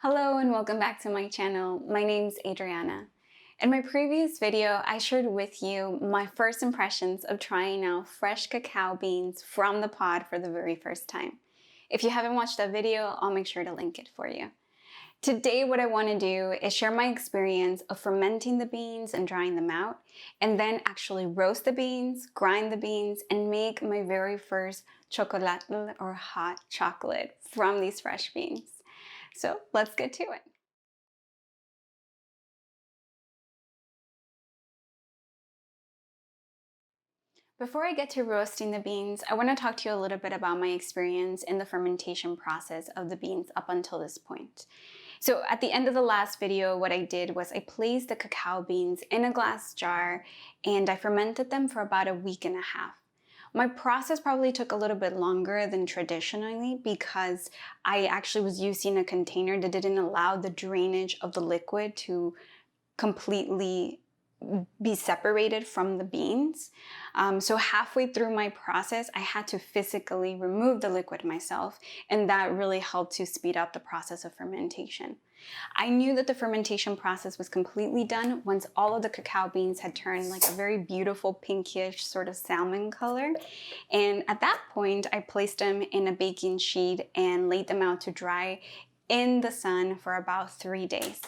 Hello and welcome back to my channel. My name's Adriana. In my previous video, I shared with you my first impressions of trying out fresh cacao beans from the pod for the very first time. If you haven't watched that video, I'll make sure to link it for you. Today, what I want to do is share my experience of fermenting the beans and drying them out, and then actually roast the beans, grind the beans, and make my very first chocolatl or hot chocolate from these fresh beans. So let's get to it. Before I get to roasting the beans, I want to talk to you a little bit about my experience in the fermentation process of the beans up until this point. So at the end of the last video, what I did was I placed the cacao beans in a glass jar and I fermented them for about a week and a half. My process probably took a little bit longer than traditionally because I actually was using a container that didn't allow the drainage of the liquid to completely be separated from the beans. So halfway through my process, I had to physically remove the liquid myself, and that really helped to speed up the process of fermentation. I knew that the fermentation process was completely done once all of the cacao beans had turned like a very beautiful pinkish sort of salmon color. And at that point, I placed them in a baking sheet and laid them out to dry in the sun for about 3 days.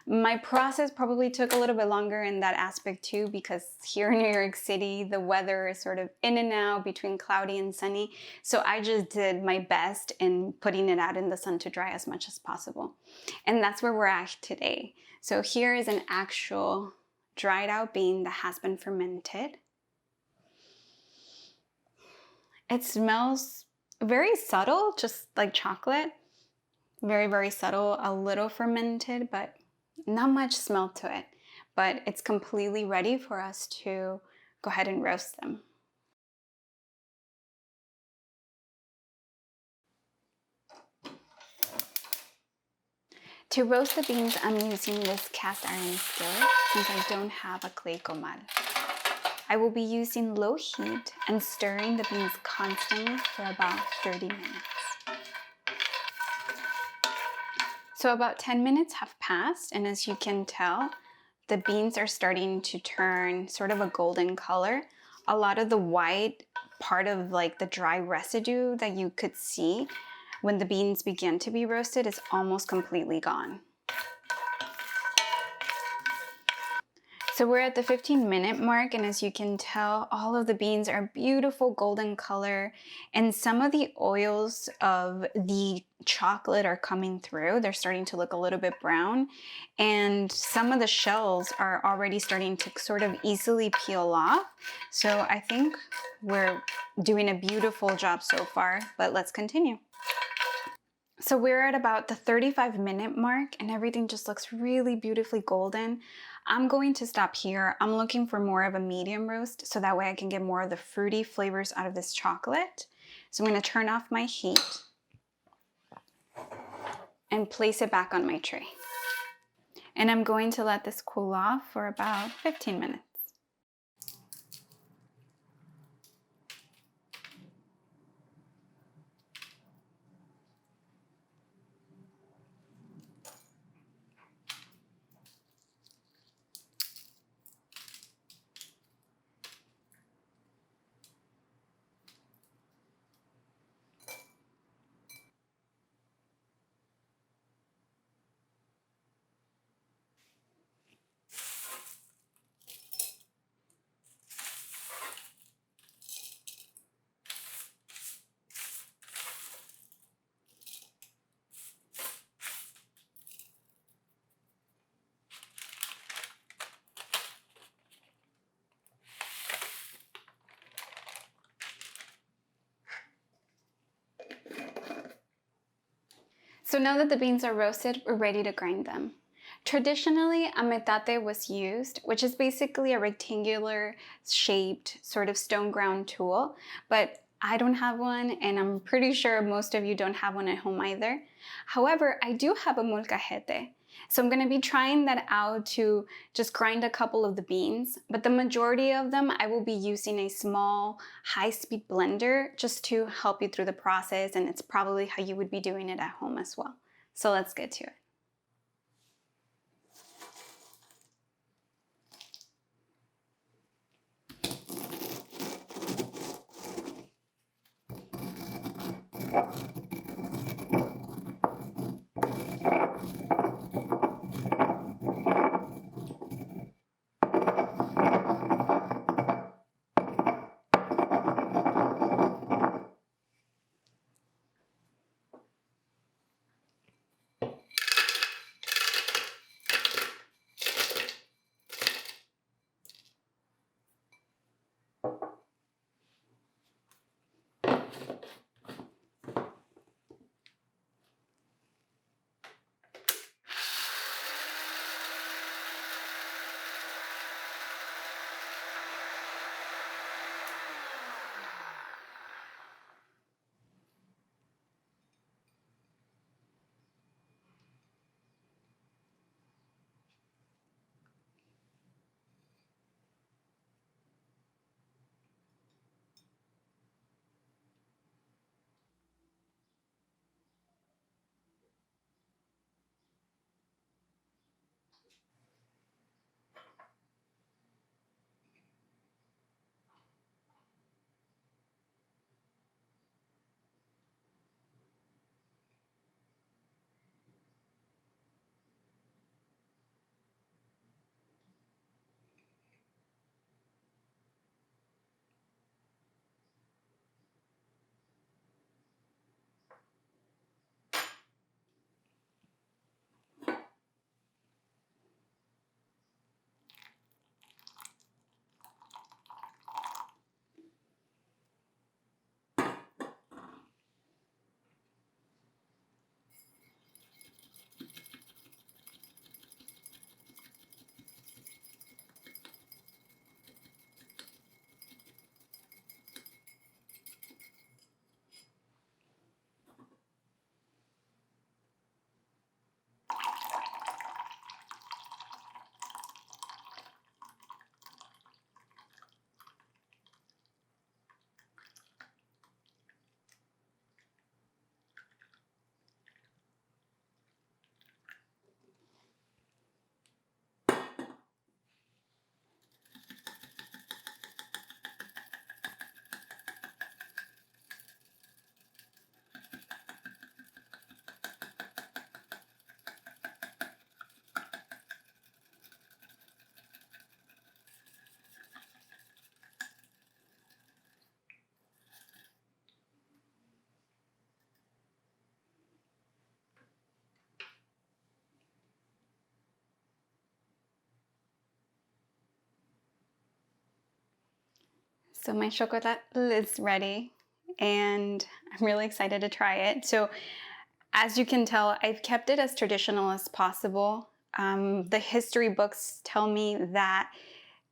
My process probably took a little bit longer in that aspect too, because here in New York City, the weather is sort of in and out between cloudy and sunny. So I just did my best in putting it out in the sun to dry as much as possible. And that's where we're at today. So here is an actual dried out bean that has been fermented. It smells very subtle, just like chocolate. Very, very subtle, a little fermented, but not much smell to it, but it's completely ready for us to go ahead and roast them. To roast the beans, I'm using this cast iron skillet since I don't have a clay comal. I will be using low heat and stirring the beans constantly for about 30 minutes. So about 10 minutes have passed, and as you can tell, the beans are starting to turn sort of a golden color. A lot of the white part of like the dry residue that you could see when the beans began to be roasted is almost completely gone. So we're at the 15-minute mark, and as you can tell, all of the beans are beautiful golden color, and some of the oils of the chocolate are coming through. They're starting to look a little bit brown, and some of the shells are already starting to sort of easily peel off. So I think we're doing a beautiful job so far, but let's continue. So we're at about the 35-minute mark and everything just looks really beautifully golden. I'm going to stop here. I'm looking for more of a medium roast so that way I can get more of the fruity flavors out of this chocolate. So I'm going to turn off my heat and place it back on my tray. And I'm going to let this cool off for about 15 minutes. So now that the beans are roasted, we're ready to grind them. Traditionally, a metate was used, which is basically a rectangular shaped sort of stone ground tool, but I don't have one, and I'm pretty sure most of you don't have one at home either. However, I do have a molcajete. So I'm going to be trying that out to just grind a couple of the beans, but the majority of them I will be using a small high-speed blender just to help you through the process, and it's probably how you would be doing it at home as well. So let's get to it. So my chocolatl is ready and I'm really excited to try it. So as you can tell, I've kept it as traditional as possible. The history books tell me that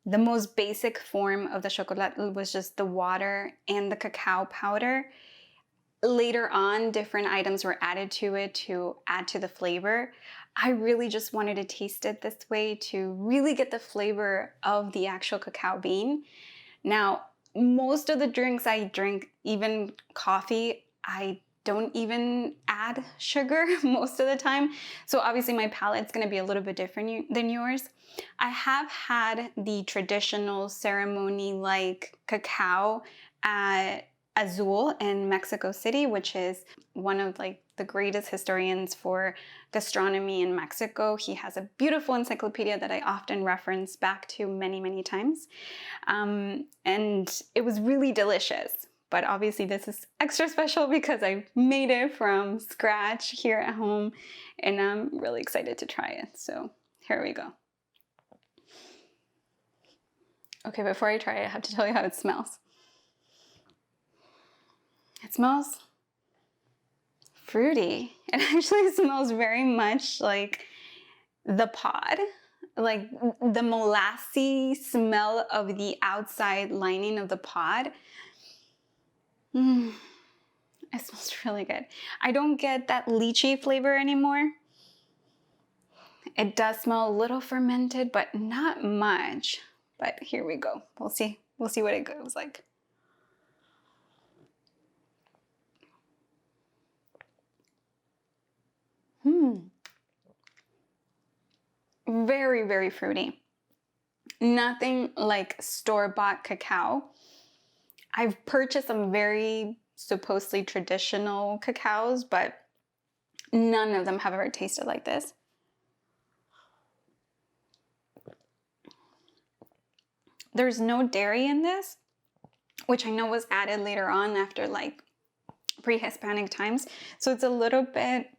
the most basic form of the chocolatl was just the water and the cacao powder. Later on, different items were added to it to add to the flavor. I really just wanted to taste it this way to really get the flavor of the actual cacao bean. Now, most of the drinks I drink, even coffee, I don't even add sugar most of the time. So obviously my palate's gonna be a little bit different than yours. I have had the traditional ceremony like cacao at Azul in Mexico City, which is one of like the greatest historians for gastronomy in Mexico. He has a beautiful encyclopedia that I often reference back to many, many times. And it was really delicious. But obviously this is extra special because I made it from scratch here at home and I'm really excited to try it. So here we go. Okay, before I try it, I have to tell you how it smells. It smells fruity. It actually smells very much like the pod, like the molassy smell of the outside lining of the pod. It smells really good. I don't get that lychee flavor anymore. It does smell a little fermented, but not much. But here we go. We'll see. We'll see what it goes like. Very, very fruity. Nothing like store-bought cacao. I've purchased some very supposedly traditional cacaos, but none of them have ever tasted like this. There's no dairy in this, which I know was added later on after like pre-Hispanic times. So it's a little bit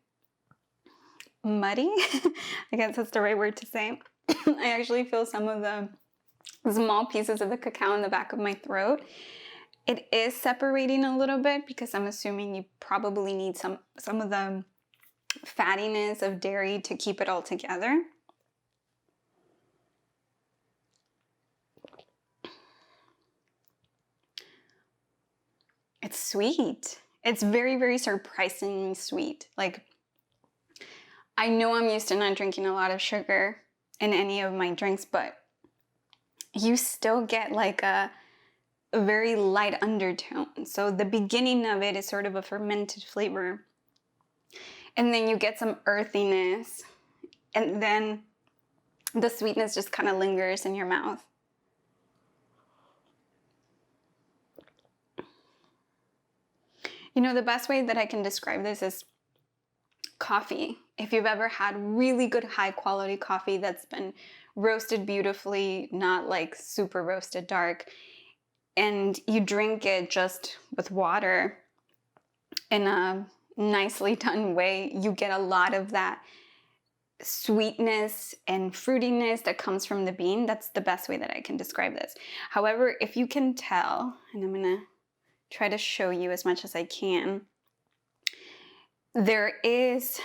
muddy. I guess that's the right word to say. I actually feel some of the small pieces of the cacao in the back of my throat. It is separating a little bit because I'm assuming you probably need some of the fattiness of dairy to keep it all together. It's sweet. It's very, very surprisingly sweet. Like, I know I'm used to not drinking a lot of sugar in any of my drinks, but you still get like a very light undertone. So the beginning of it is sort of a fermented flavor. And then you get some earthiness. And then the sweetness just kind of lingers in your mouth. You know, the best way that I can describe this is coffee. If you've ever had really good high quality coffee that's been roasted beautifully, not like super roasted dark, and you drink it just with water in a nicely done way, you get a lot of that sweetness and fruitiness that comes from the bean. That's the best way that I can describe this. However, if you can tell, and I'm gonna try to show you as much as I can, there is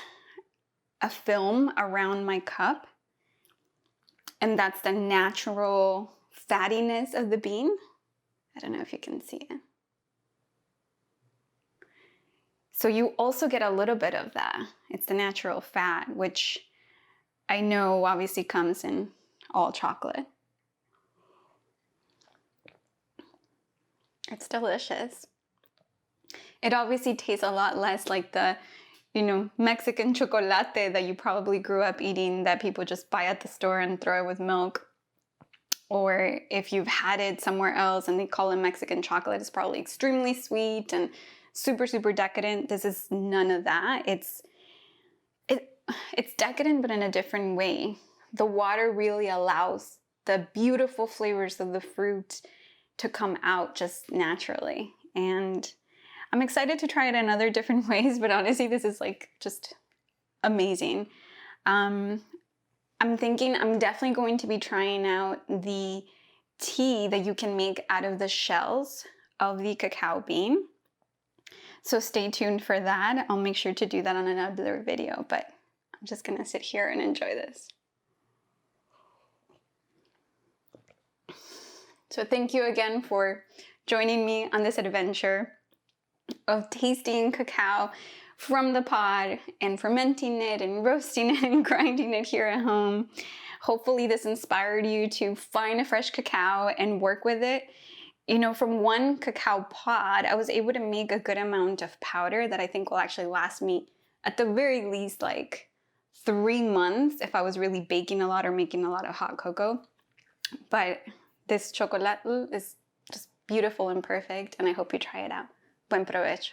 a film around my cup, and that's the natural fattiness of the bean. I don't know if you can see it. So you also get a little bit of that. It's the natural fat, which I know obviously comes in all chocolate. It's delicious. It obviously tastes a lot less like the, you know, Mexican chocolate that you probably grew up eating that people just buy at the store and throw it with milk. Or if you've had it somewhere else and they call it Mexican chocolate, it's probably extremely sweet and super, super decadent. This is none of that. It's decadent, but in a different way. The water really allows the beautiful flavors of the fruit to come out just naturally. And I'm excited to try it in other different ways, but honestly, this is like just amazing. I'm thinking I'm definitely going to be trying out the tea that you can make out of the shells of the cacao bean. So stay tuned for that. I'll make sure to do that on another video, but I'm just gonna sit here and enjoy this. So thank you again for joining me on this adventure of tasting cacao from the pod and fermenting it and roasting it and grinding it here at home. Hopefully this inspired you to find a fresh cacao and work with it. You know, from one cacao pod, I was able to make a good amount of powder that I think will actually last me at the very least like 3 months if I was really baking a lot or making a lot of hot cocoa. But this chocolatl is just beautiful and perfect, and I hope you try it out. Buen provecho.